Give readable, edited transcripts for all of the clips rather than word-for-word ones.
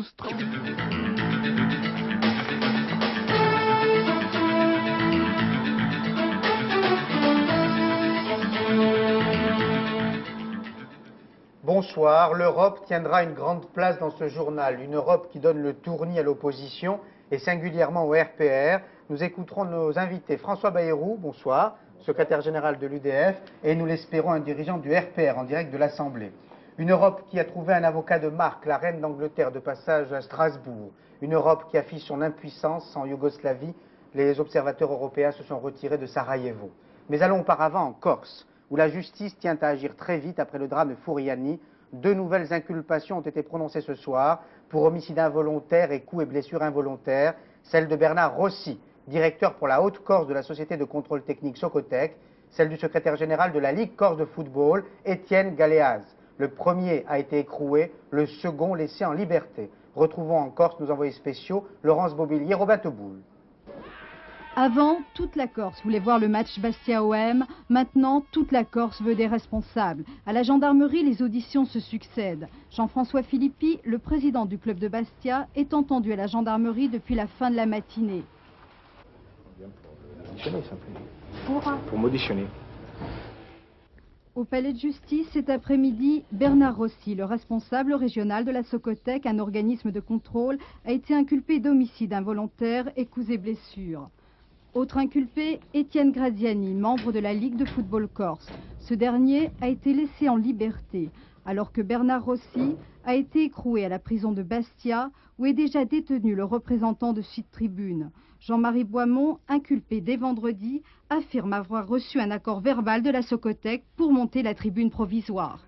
12-30. Bonsoir, l'Europe tiendra une grande place dans ce journal, une Europe qui donne le tournis à l'opposition et singulièrement au RPR. Nous écouterons nos invités. François Bayrou, bonsoir, secrétaire général de l'UDF, et nous l'espérons un dirigeant du RPR en direct de l'Assemblée. Une Europe qui a trouvé un avocat de marque, la reine d'Angleterre, de passage à Strasbourg. Une Europe qui affiche son impuissance en Yougoslavie. Les observateurs européens se sont retirés de Sarajevo. Mais allons auparavant en Corse, où la justice tient à agir très vite après le drame de Furiani. 2 nouvelles inculpations ont été prononcées ce soir pour homicide involontaire et coups et blessures involontaires. Celle de Bernard Rossi, directeur pour la Haute-Corse de la société de contrôle technique Socotec. Celle du secrétaire général de la Ligue Corse de football, Étienne Galéaz. Le premier a été écroué, le second laissé en liberté. Retrouvons en Corse nos envoyés spéciaux, Laurence Bobillier, Robin Teboul. Avant, toute la Corse voulait voir le match Bastia-OM. Maintenant, toute la Corse veut des responsables. À la gendarmerie, les auditions se succèdent. Jean-François Filippi, le président du club de Bastia, est entendu à la gendarmerie depuis la fin de la matinée. Pour m'auditionner. Au palais de justice, cet après-midi, Bernard Rossi, le responsable régional de la Socotec, un organisme de contrôle, a été inculpé d'homicide involontaire et coups et blessures. Autre inculpé, Étienne Graziani, membre de la Ligue de football corse. Ce dernier a été laissé en liberté, alors que Bernard Rossi a été écroué à la prison de Bastia, où est déjà détenu le représentant de Sud Tribune. Jean-Marie Boimont, inculpé dès vendredi, affirme avoir reçu un accord verbal de la Socotec pour monter la tribune provisoire.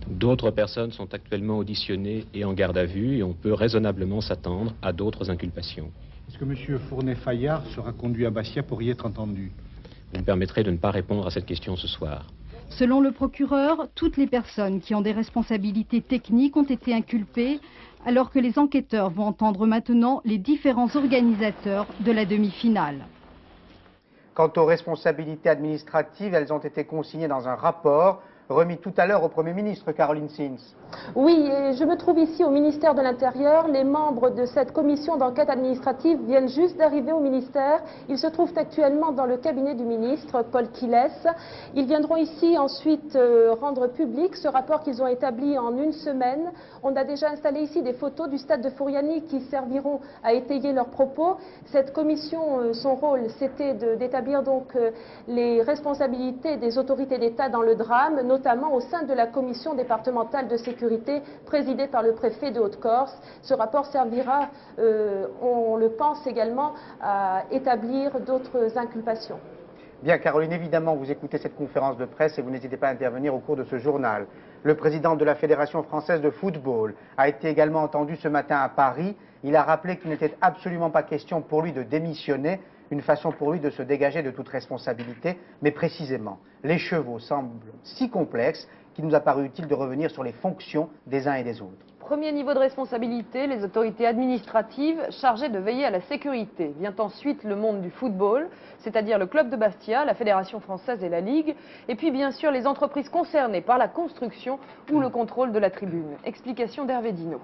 D'autres personnes sont actuellement auditionnées et en garde à vue et on peut raisonnablement s'attendre à d'autres inculpations. Est-ce que M. Fournet-Fayard sera conduit à Bastia pour y être entendu? Vous me permettrez de ne pas répondre à cette question ce soir. Selon le procureur, toutes les personnes qui ont des responsabilités techniques ont été inculpées, alors que les enquêteurs vont entendre maintenant les différents organisateurs de la demi-finale. Quant aux responsabilités administratives, elles ont été consignées dans un rapport remis tout à l'heure au Premier ministre, Caroline Sins. Oui, et je me trouve ici au ministère de l'Intérieur. Les membres de cette commission d'enquête administrative viennent juste d'arriver au ministère. Ils se trouvent actuellement dans le cabinet du ministre, Paul Quilles. Ils viendront ici ensuite rendre public ce rapport qu'ils ont établi en une semaine. On a déjà installé ici des photos du stade de Furiani qui serviront à étayer leurs propos. Cette commission, son rôle, c'était d'établir donc les responsabilités des autorités d'État dans le drame, notamment au sein de la commission départementale de sécurité présidée par le préfet de Haute-Corse. Ce rapport servira, on le pense également, à établir d'autres inculpations. Bien, Caroline, évidemment, vous écoutez cette conférence de presse et vous n'hésitez pas à intervenir au cours de ce journal. Le président de la Fédération française de football a été également entendu ce matin à Paris. Il a rappelé qu'il n'était absolument pas question pour lui de démissionner, une façon pour lui de se dégager de toute responsabilité, mais précisément, les chevaux semblent si complexes qu'il nous a paru utile de revenir sur les fonctions des uns et des autres. Premier niveau de responsabilité, les autorités administratives chargées de veiller à la sécurité. Vient ensuite le monde du football, c'est-à-dire le club de Bastia, la Fédération française et la Ligue, et puis bien sûr les entreprises concernées par la construction ou le contrôle de la tribune. Explication d'Hervé Dino.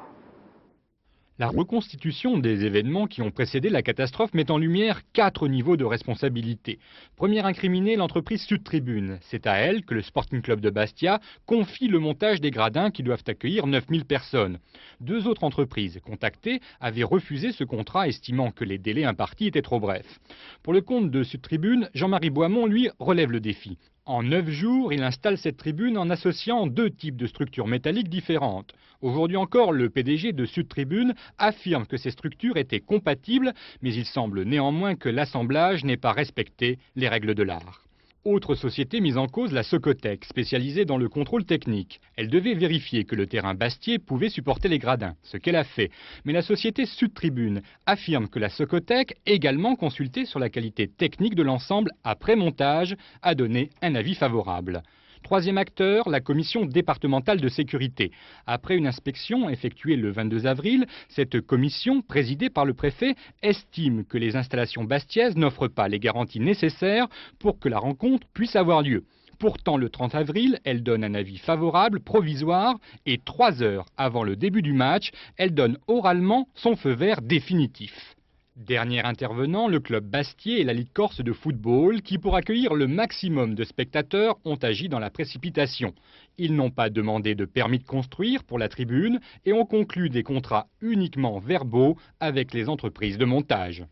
La reconstitution des événements qui ont précédé la catastrophe met en lumière 4 niveaux de responsabilité. Première incriminée, l'entreprise Sud Tribune. C'est à elle que le Sporting Club de Bastia confie le montage des gradins qui doivent accueillir 9000 personnes. 2 autres entreprises contactées avaient refusé ce contrat, estimant que les délais impartis étaient trop brefs. Pour le compte de Sud Tribune, Jean-Marie Boimont, lui, relève le défi. En 9 jours, il installe cette tribune en associant 2 types de structures métalliques différentes. Aujourd'hui encore, le PDG de Sud Tribune affirme que ces structures étaient compatibles, mais il semble néanmoins que l'assemblage n'ait pas respecté les règles de l'art. Autre société mise en cause, la Socotec, spécialisée dans le contrôle technique. Elle devait vérifier que le terrain Bastier pouvait supporter les gradins, ce qu'elle a fait. Mais la société Sud Tribune affirme que la Socotec, également consultée sur la qualité technique de l'ensemble après montage, a donné un avis favorable. Troisième acteur, la commission départementale de sécurité. Après une inspection effectuée le 22 avril, cette commission, présidée par le préfet, estime que les installations bastiaises n'offrent pas les garanties nécessaires pour que la rencontre puisse avoir lieu. Pourtant, le 30 avril, elle donne un avis favorable, provisoire, et 3 heures avant le début du match, elle donne oralement son feu vert définitif. Dernier intervenant, le club Bastier et la Ligue corse de football qui, pour accueillir le maximum de spectateurs, ont agi dans la précipitation. Ils n'ont pas demandé de permis de construire pour la tribune et ont conclu des contrats uniquement verbaux avec les entreprises de montage.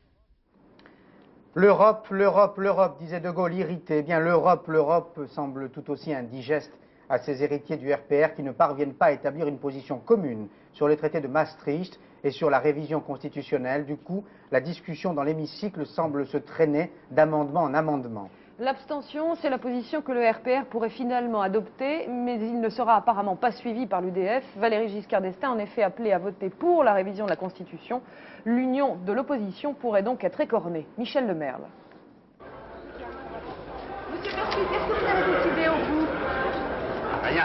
L'Europe, l'Europe, l'Europe, disait De Gaulle irrité. Eh bien, l'Europe semble tout aussi indigeste à ses héritiers du RPR qui ne parviennent pas à établir une position commune sur les traités de Maastricht et sur la révision constitutionnelle. Du coup, la discussion dans l'hémicycle semble se traîner d'amendement en amendement. L'abstention, c'est la position que le RPR pourrait finalement adopter, mais il ne sera apparemment pas suivi par l'UDF. Valéry Giscard d'Estaing a en effet appelé à voter pour la révision de la Constitution. L'union de l'opposition pourrait donc être écornée. Michel Lemerle. Monsieur Perfit, est-ce que vous avez toute idée en vous? Rien.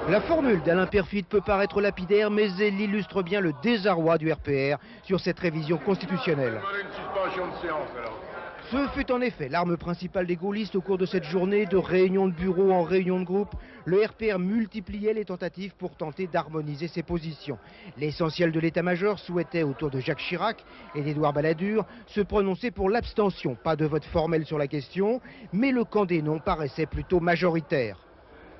La formule d'Alain Perfit peut paraître lapidaire, mais elle illustre bien le désarroi du RPR sur cette révision constitutionnelle. Ce fut en effet l'arme principale des gaullistes au cours de cette journée, de réunion de bureau en réunion de groupe. Le RPR multipliait les tentatives pour tenter d'harmoniser ses positions. L'essentiel de l'état-major souhaitait, autour de Jacques Chirac et d'Édouard Balladur, se prononcer pour l'abstention. Pas de vote formel sur la question, mais le camp des non paraissait plutôt majoritaire.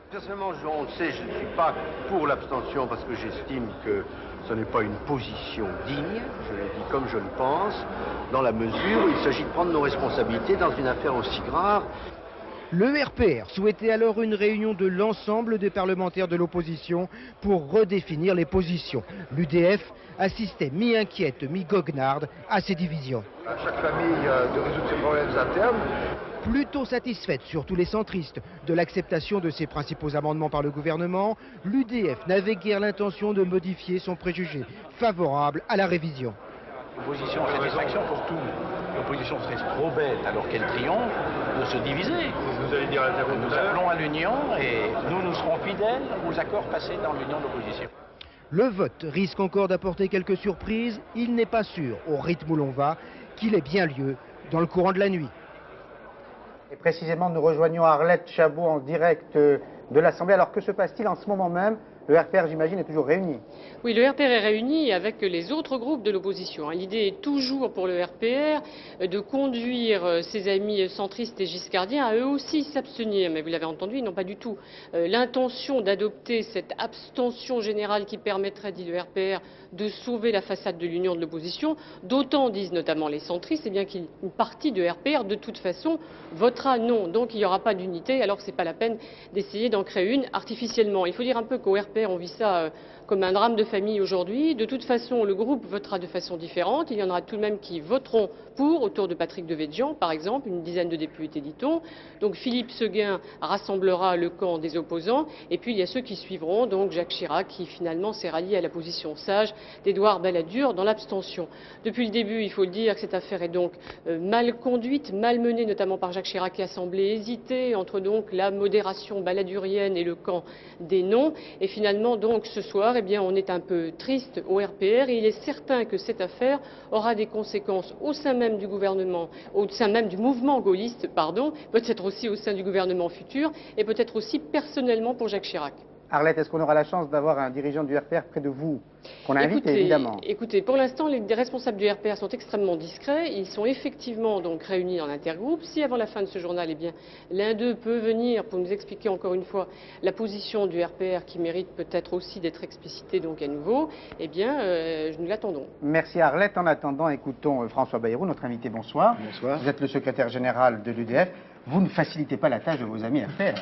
Personnellement, on le sait, je ne suis pas pour l'abstention parce que j'estime que ce n'est pas une position digne, je le dis comme je le pense, dans la mesure où il s'agit de prendre nos responsabilités dans une affaire aussi grave. Le RPR souhaitait alors une réunion de l'ensemble des parlementaires de l'opposition pour redéfinir les positions. L'UDF assistait mi-inquiète, mi-goguenarde à ces divisions. À chaque famille de résoudre ses problèmes internes. Plutôt satisfaite, surtout les centristes, de l'acceptation de ses principaux amendements par le gouvernement, l'UDF n'avait guère l'intention de modifier son préjugé favorable à la révision. L'opposition a satisfaction pour tout. L'opposition serait trop bête, alors qu'elle triomphe, de se diviser. Vous allez dire à nous appelons à l'union et nous serons fidèles aux accords passés dans l'union de l'opposition. Le vote risque encore d'apporter quelques surprises. Il n'est pas sûr, au rythme où l'on va, qu'il ait bien lieu dans le courant de la nuit. Et précisément, nous rejoignons Arlette Chabot en direct de l'Assemblée. Alors que se passe-t-il en ce moment même? Le RPR, j'imagine, est toujours réuni. Oui, le RPR est réuni avec les autres groupes de l'opposition. L'idée est toujours pour le RPR de conduire ses amis centristes et giscardiens à eux aussi s'abstenir. Mais vous l'avez entendu, ils n'ont pas du tout l'intention d'adopter cette abstention générale qui permettrait, dit le RPR, de sauver la façade de l'union de l'opposition. D'autant, disent notamment les centristes, eh bien qu'une partie de RPR, de toute façon, votera non. Donc il n'y aura pas d'unité, alors ce n'est pas la peine d'essayer d'en créer une artificiellement. Il faut dire un peu qu'au RPR, on vit ça comme un drame de famille aujourd'hui. De toute façon, le groupe votera de façon différente. Il y en aura tout de même qui voteront pour, autour de Patrick Devedjian, par exemple, une dizaine de députés, dit-on. Donc Philippe Séguin rassemblera le camp des opposants. Et puis il y a ceux qui suivront, donc Jacques Chirac, qui finalement s'est rallié à la position sage d'Édouard Balladur dans l'abstention. Depuis le début, il faut le dire, que cette affaire est donc mal conduite, mal menée, notamment par Jacques Chirac, qui a semblé hésiter entre donc la modération balladurienne et le camp des non. Et finalement, donc, ce soir, eh bien, on est un peu triste au RPR et il est certain que cette affaire aura des conséquences au sein même du gouvernement, au sein même du mouvement gaulliste, pardon, peut-être aussi au sein du gouvernement futur et peut-être aussi personnellement pour Jacques Chirac. Arlette, est-ce qu'on aura la chance d'avoir un dirigeant du RPR près de vous, qu'on a invité évidemment? Écoutez, pour l'instant, les responsables du RPR sont extrêmement discrets. Ils sont effectivement donc réunis en intergroupe. Si avant la fin de ce journal, eh bien, l'un d'eux peut venir pour nous expliquer encore une fois la position du RPR qui mérite peut-être aussi d'être explicitée donc à nouveau, eh bien, nous l'attendons. Merci Arlette. En attendant, écoutons François Bayrou, notre invité. Bonsoir. Bonsoir. Vous êtes le secrétaire général de l'UDF. Vous ne facilitez pas la tâche de vos amis RPR.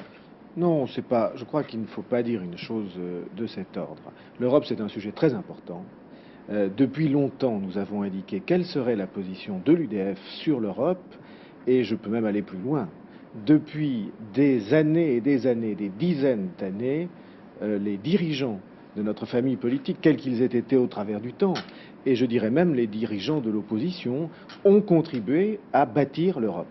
Non, c'est pas. Je crois qu'il ne faut pas dire une chose de cet ordre. L'Europe, c'est un sujet très important. Depuis longtemps, nous avons indiqué quelle serait la position de l'UDF sur l'Europe, et je peux même aller plus loin. Depuis des années et des années, des dizaines d'années, les dirigeants de notre famille politique, quels qu'ils aient été au travers du temps, et je dirais même les dirigeants de l'opposition, ont contribué à bâtir l'Europe.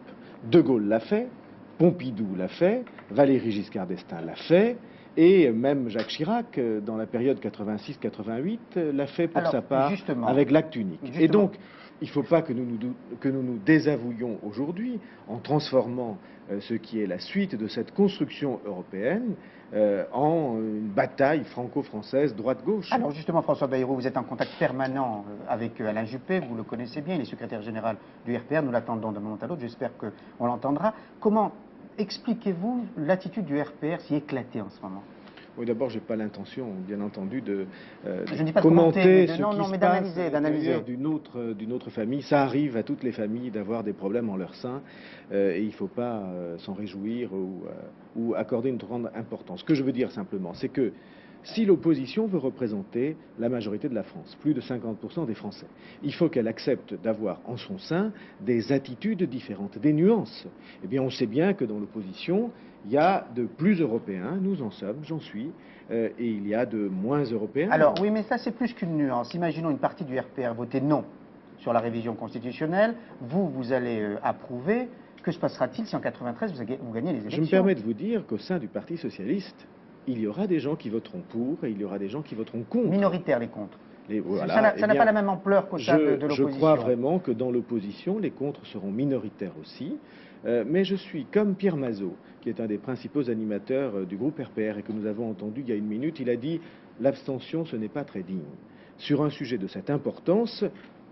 De Gaulle l'a fait. Pompidou l'a fait, Valéry Giscard d'Estaing l'a fait, Et même Jacques Chirac, dans la période 86-88, l'a fait pour sa part avec l'acte unique. Et donc, il ne faut pas que nous nous désavouions aujourd'hui en transformant ce qui est la suite de cette construction européenne en une bataille franco-française droite-gauche. Alors justement, François Bayrou, vous êtes en contact permanent avec Alain Juppé, vous le connaissez bien, il est secrétaire général du RPR, nous l'attendons d'un moment à l'autre, j'espère qu'on l'entendra. Comment expliquez-vous l'attitude du RPR si éclatée en ce moment? Oui, d'abord, je n'ai pas l'intention, bien entendu, de commenter ce qui se passe à l'intérieur d'une autre famille. Ça arrive à toutes les familles d'avoir des problèmes en leur sein et il ne faut pas s'en réjouir ou accorder une grande importance. Ce que je veux dire simplement, c'est que si l'opposition veut représenter la majorité de la France, plus de 50% des Français, il faut qu'elle accepte d'avoir en son sein des attitudes différentes, des nuances. Eh bien, on sait bien que dans l'opposition, il y a de plus européens, nous en sommes, j'en suis, et il y a de moins européens. Alors oui, mais ça c'est plus qu'une nuance. Imaginons une partie du RPR voter non sur la révision constitutionnelle, vous allez approuver. Que se passera-t-il si en 93 vous gagnez les élections? Je me permets de vous dire qu'au sein du Parti socialiste, il y aura des gens qui voteront pour et il y aura des gens qui voteront contre. Minoritaires les contre. Voilà, ça n'a pas la même ampleur qu'au sein de l'opposition. Je crois vraiment que dans l'opposition, les contre seront minoritaires aussi. Mais je suis comme Pierre Mazeaud, qui est un des principaux animateurs du groupe RPR et que nous avons entendu il y a une minute. Il a dit « l'abstention, ce n'est pas très digne ». Sur un sujet de cette importance,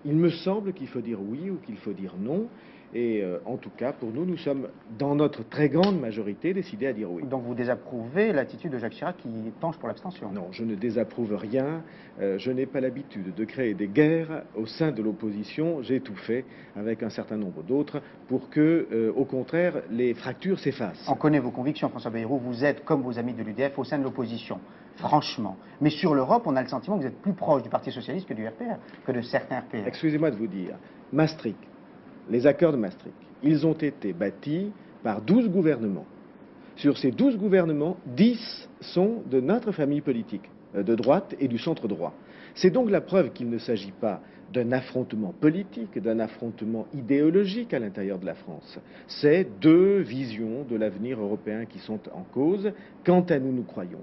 il me semble qu'il faut dire oui ou qu'il faut dire non. Et en tout cas, pour nous, nous sommes, dans notre très grande majorité, décidés à dire oui. Donc vous désapprouvez l'attitude de Jacques Chirac qui penche pour l'abstention? Non, je ne désapprouve rien. Je n'ai pas l'habitude de créer des guerres au sein de l'opposition. J'ai tout fait avec un certain nombre d'autres pour que, au contraire, les fractures s'effacent. On connaît vos convictions, François Bayrou. Vous êtes, comme vos amis de l'UDF, au sein de l'opposition. Franchement. Mais sur l'Europe, on a le sentiment que vous êtes plus proche du Parti socialiste que du RPR, que de certains RPR. Excusez-moi de vous dire, Maastricht, les accords de Maastricht, ils ont été bâtis par 12 gouvernements. Sur ces 12 gouvernements, 10 sont de notre famille politique, de droite et du centre-droit. C'est donc la preuve qu'il ne s'agit pas d'un affrontement politique, d'un affrontement idéologique à l'intérieur de la France. C'est deux visions de l'avenir européen qui sont en cause. Quant à nous, nous croyons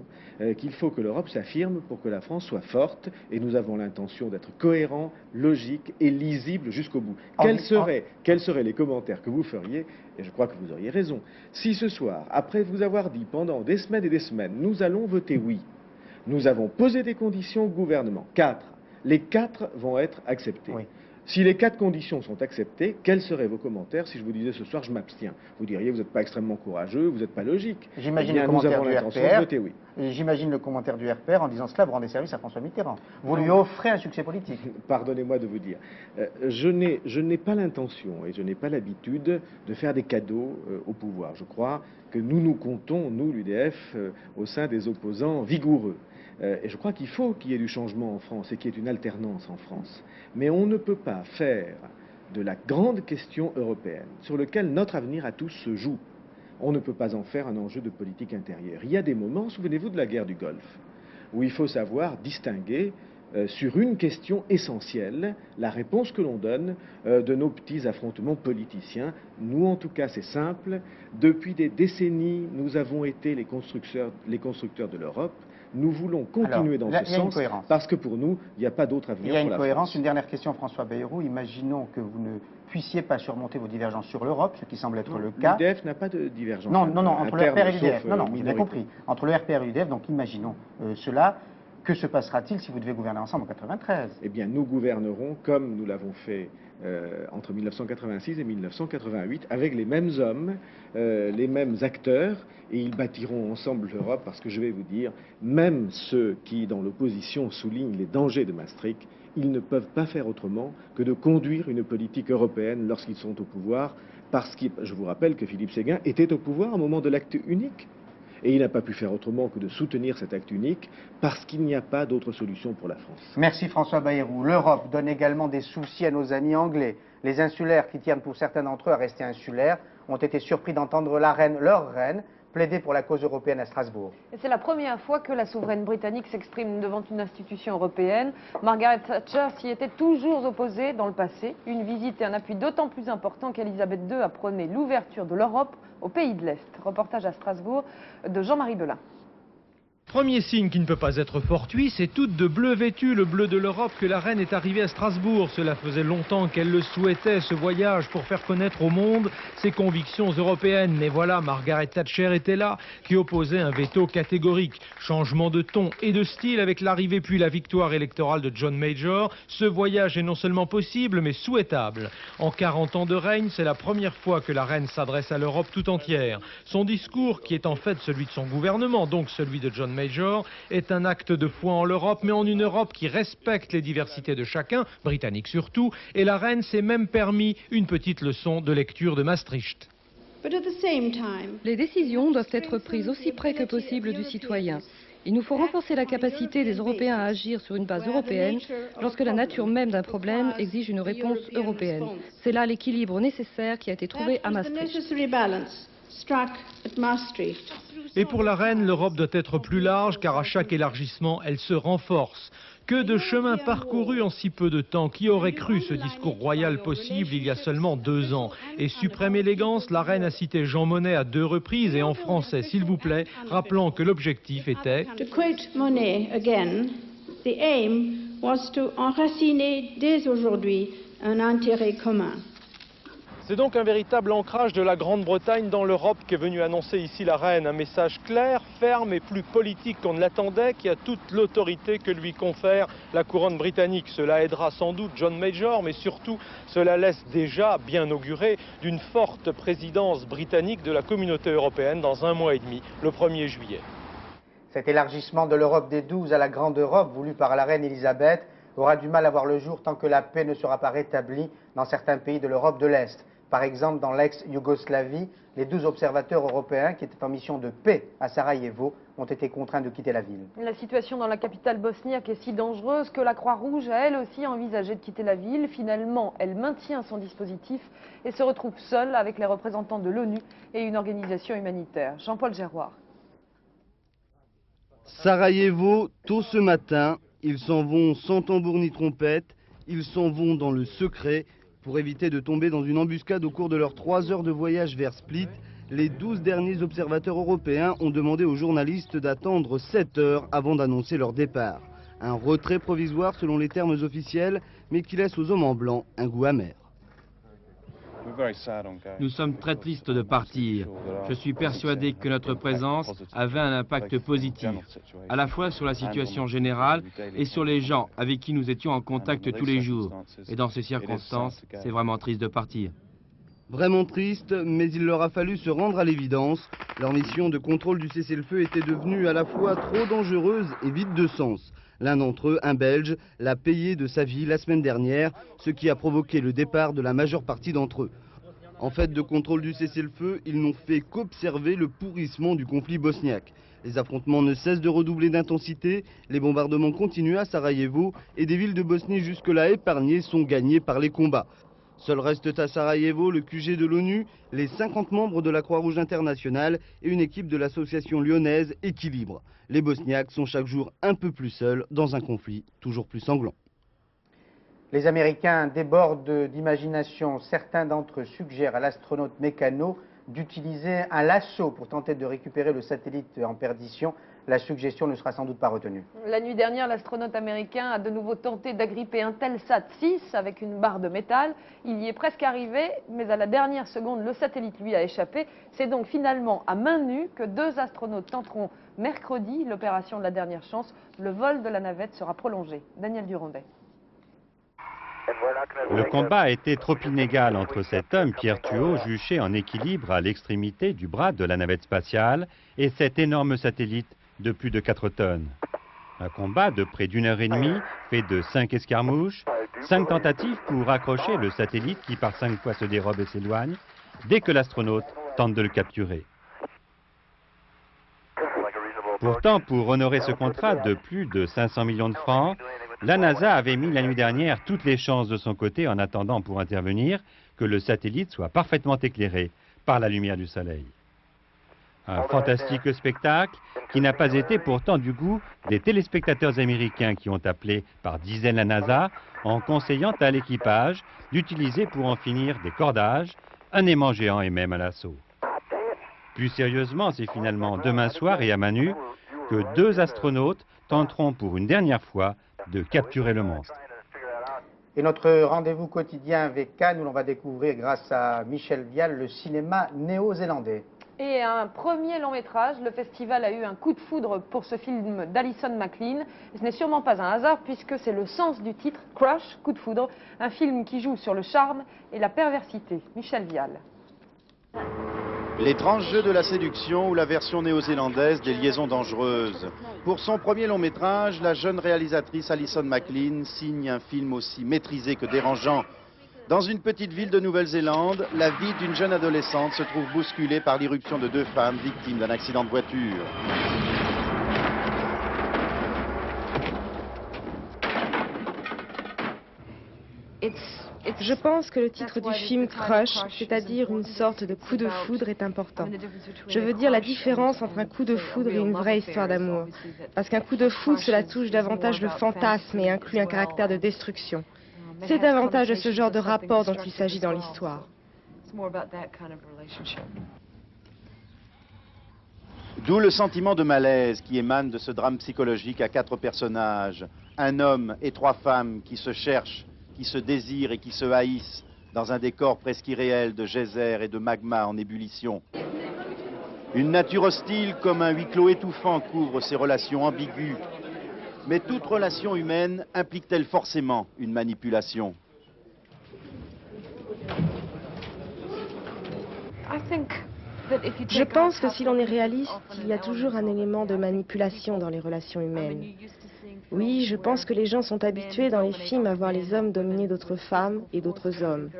qu'il faut que l'Europe s'affirme pour que la France soit forte et nous avons l'intention d'être cohérents, logiques et lisibles jusqu'au bout. Quels seraient les commentaires que vous feriez, et je crois que vous auriez raison, si ce soir, après vous avoir dit pendant des semaines et des semaines, nous allons voter oui, nous avons posé des conditions au gouvernement, 4, les 4 vont être acceptées. Oui. Si les 4 conditions sont acceptées, quels seraient vos commentaires si je vous disais ce soir je m'abstiens? Vous diriez vous n'êtes pas extrêmement courageux, vous n'êtes pas logique. J'imagine le commentaire du RPR. J'imagine le commentaire du RPR en disant cela, vous rendez service à François Mitterrand. Vous lui offrez un succès politique. Pardonnez-moi de vous dire. Je n'ai pas l'intention et je n'ai pas l'habitude de faire des cadeaux au pouvoir. Je crois que nous nous comptons, nous l'UDF, au sein des opposants vigoureux. Et je crois qu'il faut qu'il y ait du changement en France et qu'il y ait une alternance en France. Mais on ne peut pas faire de la grande question européenne, sur laquelle notre avenir à tous se joue, on ne peut pas en faire un enjeu de politique intérieure. Il y a des moments, souvenez-vous de la guerre du Golfe, où il faut savoir distinguer sur une question essentielle la réponse que l'on donne de nos petits affrontements politiciens. Nous, en tout cas, c'est simple. Depuis des décennies, nous avons été les constructeurs de l'Europe. Nous voulons continuer dans ce sens parce que pour nous, il n'y a pas d'autre avenir pour la France. Il y a une cohérence. Une dernière question, François Bayrou. Imaginons que vous ne puissiez pas surmonter vos divergences sur l'Europe, ce qui semble être le cas. L'UDF n'a pas de divergence. Non, entre le RPR et l'UDF. Non, vous avez compris. Entre le RPR et l'UDF, donc imaginons cela. Que se passera-t-il si vous devez gouverner ensemble en 93? Eh bien, nous gouvernerons comme nous l'avons fait entre 1986 et 1988, avec les mêmes hommes, les mêmes acteurs, et ils bâtiront ensemble l'Europe, parce que je vais vous dire, même ceux qui, dans l'opposition, soulignent les dangers de Maastricht, ils ne peuvent pas faire autrement que de conduire une politique européenne lorsqu'ils sont au pouvoir, parce que, je vous rappelle que Philippe Séguin était au pouvoir au moment de l'acte unique. Et il n'a pas pu faire autrement que de soutenir cet acte unique parce qu'il n'y a pas d'autre solution pour la France. Merci François Bayrou. L'Europe donne également des soucis à nos amis anglais. Les insulaires, qui tiennent pour certains d'entre eux à rester insulaires, ont été surpris d'entendre leur reine, plaider pour la cause européenne à Strasbourg. C'est la première fois que la souveraine britannique s'exprime devant une institution européenne. Margaret Thatcher s'y était toujours opposée dans le passé. Une visite et un appui d'autant plus important qu'Elisabeth II a prôné l'ouverture de l'Europe aux pays de l'Est. Reportage à Strasbourg de Jean-Marie Belin. Premier signe qui ne peut pas être fortuit, c'est toute de bleu vêtue, le bleu de l'Europe, que la reine est arrivée à Strasbourg. Cela faisait longtemps qu'elle le souhaitait, ce voyage, pour faire connaître au monde ses convictions européennes. Mais voilà, Margaret Thatcher était là, qui opposait un veto catégorique. Changement de ton et de style avec l'arrivée puis la victoire électorale de John Major. Ce voyage est non seulement possible, mais souhaitable. En 40 ans de règne, c'est la première fois que la reine s'adresse à l'Europe tout entière. Son discours, qui est en fait celui de son gouvernement, donc celui de John Major, est un acte de foi en l'Europe, mais en une Europe qui respecte les diversités de chacun, britannique surtout, et la reine s'est même permis une petite leçon de lecture de Maastricht. Les décisions doivent être prises aussi près que possible du citoyen. Il nous faut renforcer la capacité des Européens à agir sur une base européenne lorsque la nature même d'un problème exige une réponse européenne. C'est là l'équilibre nécessaire qui a été trouvé à Maastricht. Et pour la reine, l'Europe doit être plus large car à chaque élargissement, elle se renforce. Que de chemin parcouru en si peu de temps. Qui aurait cru ce discours royal possible il y a seulement 2 ans? Et suprême élégance, la reine a cité Jean Monnet à 2 reprises et en français, s'il vous plaît, rappelant que l'objectif était... To quote Monet again, the aim was to enraciner dès aujourd'hui un intérêt commun. C'est donc un véritable ancrage de la Grande-Bretagne dans l'Europe qu'est venue annoncer ici la reine. Un message clair, ferme et plus politique qu'on ne l'attendait, qui a toute l'autorité que lui confère la couronne britannique. Cela aidera sans doute John Major, mais surtout cela laisse déjà bien augurer d'une forte présidence britannique de la communauté européenne dans 1 mois et demi, le 1er juillet. Cet élargissement de l'Europe des 12 à la Grande Europe, voulu par la reine Elisabeth, aura du mal à voir le jour tant que la paix ne sera pas rétablie dans certains pays de l'Europe de l'Est. Par exemple, dans l'ex-Yougoslavie, les 12 observateurs européens qui étaient en mission de paix à Sarajevo ont été contraints de quitter la ville. La situation dans la capitale bosniaque est si dangereuse que la Croix-Rouge a elle aussi envisagé de quitter la ville. Finalement, elle maintient son dispositif et se retrouve seule avec les représentants de l'ONU et une organisation humanitaire. Jean-Paul Géroard. Sarajevo, tôt ce matin, ils s'en vont sans tambour ni trompette, ils s'en vont dans le secret. Pour éviter de tomber dans une embuscade au cours de leurs 3 heures de voyage vers Split, les 12 derniers observateurs européens ont demandé aux journalistes d'attendre 7 heures avant d'annoncer leur départ. Un retrait provisoire selon les termes officiels, mais qui laisse aux hommes en blanc un goût amer. Nous sommes très tristes de partir. Je suis persuadé que notre présence avait un impact positif, à la fois sur la situation générale et sur les gens avec qui nous étions en contact tous les jours. Et dans ces circonstances, c'est vraiment triste de partir. Vraiment triste, mais il leur a fallu se rendre à l'évidence. Leur mission de contrôle du cessez-le-feu était devenue à la fois trop dangereuse et vide de sens. L'un d'entre eux, un Belge, l'a payé de sa vie la semaine dernière, ce qui a provoqué le départ de la majeure partie d'entre eux. En fait de contrôle du cessez-le-feu, ils n'ont fait qu'observer le pourrissement du conflit bosniaque. Les affrontements ne cessent de redoubler d'intensité, les bombardements continuent à Sarajevo et des villes de Bosnie jusque-là épargnées sont gagnées par les combats. Seuls restent à Sarajevo le QG de l'ONU, les 50 membres de la Croix-Rouge internationale et une équipe de l'association lyonnaise Équilibre. Les Bosniaques sont chaque jour un peu plus seuls dans un conflit toujours plus sanglant. Les Américains débordent d'imagination. Certains d'entre eux suggèrent à l'astronaute mécano d'utiliser un lasso pour tenter de récupérer le satellite en perdition. La suggestion ne sera sans doute pas retenue. La nuit dernière, l'astronaute américain a de nouveau tenté d'agripper un Telsat 6 avec une barre de métal. Il y est presque arrivé, mais à la dernière seconde, le satellite lui a échappé. C'est donc finalement à main nue que 2 astronautes tenteront mercredi l'opération de la dernière chance. Le vol de la navette sera prolongé. Daniel Durandet. Le combat a été trop inégal entre cet homme, Pierre Thuot, juché en équilibre à l'extrémité du bras de la navette spatiale, et cet énorme satellite de plus de 4 tonnes. Un combat de près d'1 heure et demie, fait de 5 escarmouches, 5 tentatives pour accrocher le satellite qui par 5 fois se dérobe et s'éloigne, dès que l'astronaute tente de le capturer. Pourtant, pour honorer ce contrat de plus de 500 millions de francs, la NASA avait mis la nuit dernière toutes les chances de son côté en attendant pour intervenir que le satellite soit parfaitement éclairé par la lumière du soleil. Un fantastique spectacle qui n'a pas été pourtant du goût des téléspectateurs américains qui ont appelé par dizaines la NASA en conseillant à l'équipage d'utiliser pour en finir des cordages, un aimant géant et même un lasso. Plus sérieusement, c'est finalement demain soir et à main nue que 2 astronautes tenteront pour une dernière fois de capturer le monstre. Et notre rendez-vous quotidien avec Cannes, où l'on va découvrir grâce à Michel Vial le cinéma néo-zélandais. Et un premier long métrage, le festival a eu un coup de foudre pour ce film d'Alison McLean. Ce n'est sûrement pas un hasard puisque c'est le sens du titre, Crush, coup de foudre, un film qui joue sur le charme et la perversité. Michel Vial. L'étrange jeu de la séduction ou la version néo-zélandaise des liaisons dangereuses. Pour son premier long métrage, la jeune réalisatrice Alison McLean signe un film aussi maîtrisé que dérangeant. Dans une petite ville de Nouvelle-Zélande, la vie d'une jeune adolescente se trouve bousculée par l'irruption de 2 femmes victimes d'un accident de voiture. Je pense que le titre du film Crush, c'est-à-dire une sorte de coup de foudre, est important. Je veux dire la différence entre un coup de foudre et une vraie histoire d'amour. Parce qu'un coup de foudre, cela touche davantage le fantasme et inclut un caractère de destruction. C'est davantage de ce genre de rapport dont il s'agit dans l'histoire. D'où le sentiment de malaise qui émane de ce drame psychologique à 4 personnages. Un homme et 3 femmes qui se cherchent, qui se désirent et qui se haïssent dans un décor presque irréel de geyser et de magma en ébullition. Une nature hostile comme un huis clos étouffant couvre ces relations ambiguës. Mais toute relation humaine implique-t-elle forcément une manipulation? Je pense que si l'on est réaliste, il y a toujours un élément de manipulation dans les relations humaines. Oui, je pense que les gens sont habitués dans les films à voir les hommes dominer d'autres femmes et d'autres hommes,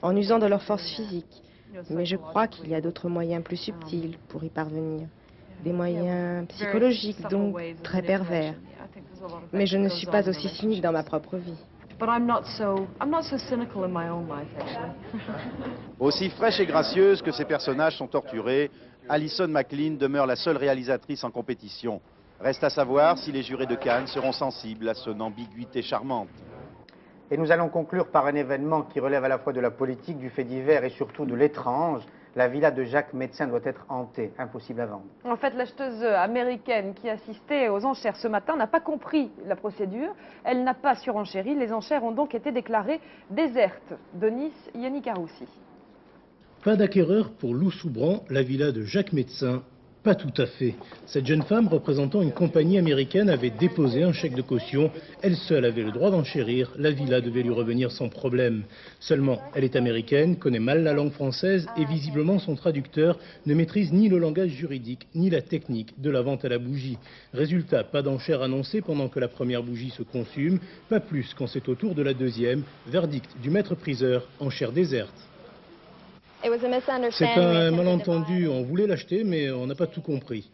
en usant de leur force physique. Mais je crois qu'il y a d'autres moyens plus subtils pour y parvenir. Des moyens psychologiques, donc très pervers. Mais je ne suis pas aussi cynique dans ma propre vie. Aussi fraîche et gracieuse que ces personnages sont torturés, Alison McLean demeure la seule réalisatrice en compétition. Reste à savoir si les jurés de Cannes seront sensibles à son ambiguïté charmante. Et nous allons conclure par un événement qui relève à la fois de la politique, du fait divers et surtout de l'étrange. La villa de Jacques Médecin doit être hantée, impossible à vendre. En fait, l'acheteuse américaine qui assistait aux enchères ce matin n'a pas compris la procédure. Elle n'a pas surenchéri. Les enchères ont donc été déclarées désertes. De Nice, Yannick Aroussi. Pas d'acquéreur pour Lou Soubran, la villa de Jacques Médecin. Pas tout à fait. Cette jeune femme représentant une compagnie américaine avait déposé un chèque de caution. Elle seule avait le droit d'enchérir. La villa devait lui revenir sans problème. Seulement, elle est américaine, connaît mal la langue française et visiblement son traducteur ne maîtrise ni le langage juridique ni la technique de la vente à la bougie. Résultat, pas d'enchère annoncée pendant que la première bougie se consume, pas plus quand c'est au tour de la deuxième. Verdict du maître-priseur, enchère déserte. C'est un malentendu, on voulait l'acheter mais on n'a pas tout compris.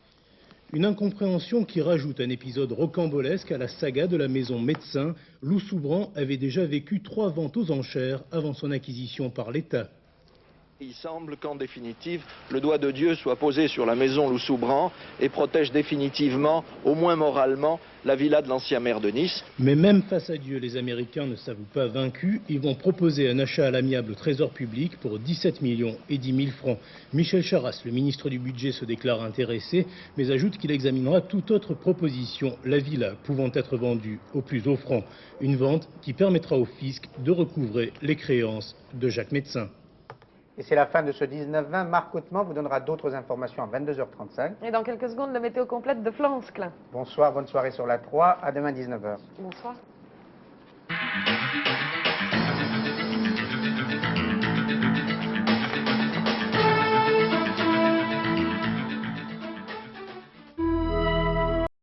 Une incompréhension qui rajoute un épisode rocambolesque à la saga de la maison Médecin. Lou Soubran avait déjà vécu 3 ventes aux enchères avant son acquisition par l'État. Il semble qu'en définitive, le doigt de Dieu soit posé sur la maison Lou Soubran et protège définitivement, au moins moralement, la villa de l'ancien maire de Nice. Mais même face à Dieu, les Américains ne s'avouent pas vaincus. Ils vont proposer un achat à l'amiable au Trésor public pour 17 millions et 10 000 francs. Michel Charasse, le ministre du Budget, se déclare intéressé, mais ajoute qu'il examinera toute autre proposition, la villa pouvant être vendue au plus offrant. Une vente qui permettra au fisc de recouvrer les créances de Jacques Médecin. Et c'est la fin de ce 19-20. Marc Hautement vous donnera d'autres informations à 22h35. Et dans quelques secondes, la météo complète de Florence Klein. Bonsoir, bonne soirée sur la 3. À demain 19h. Bonsoir.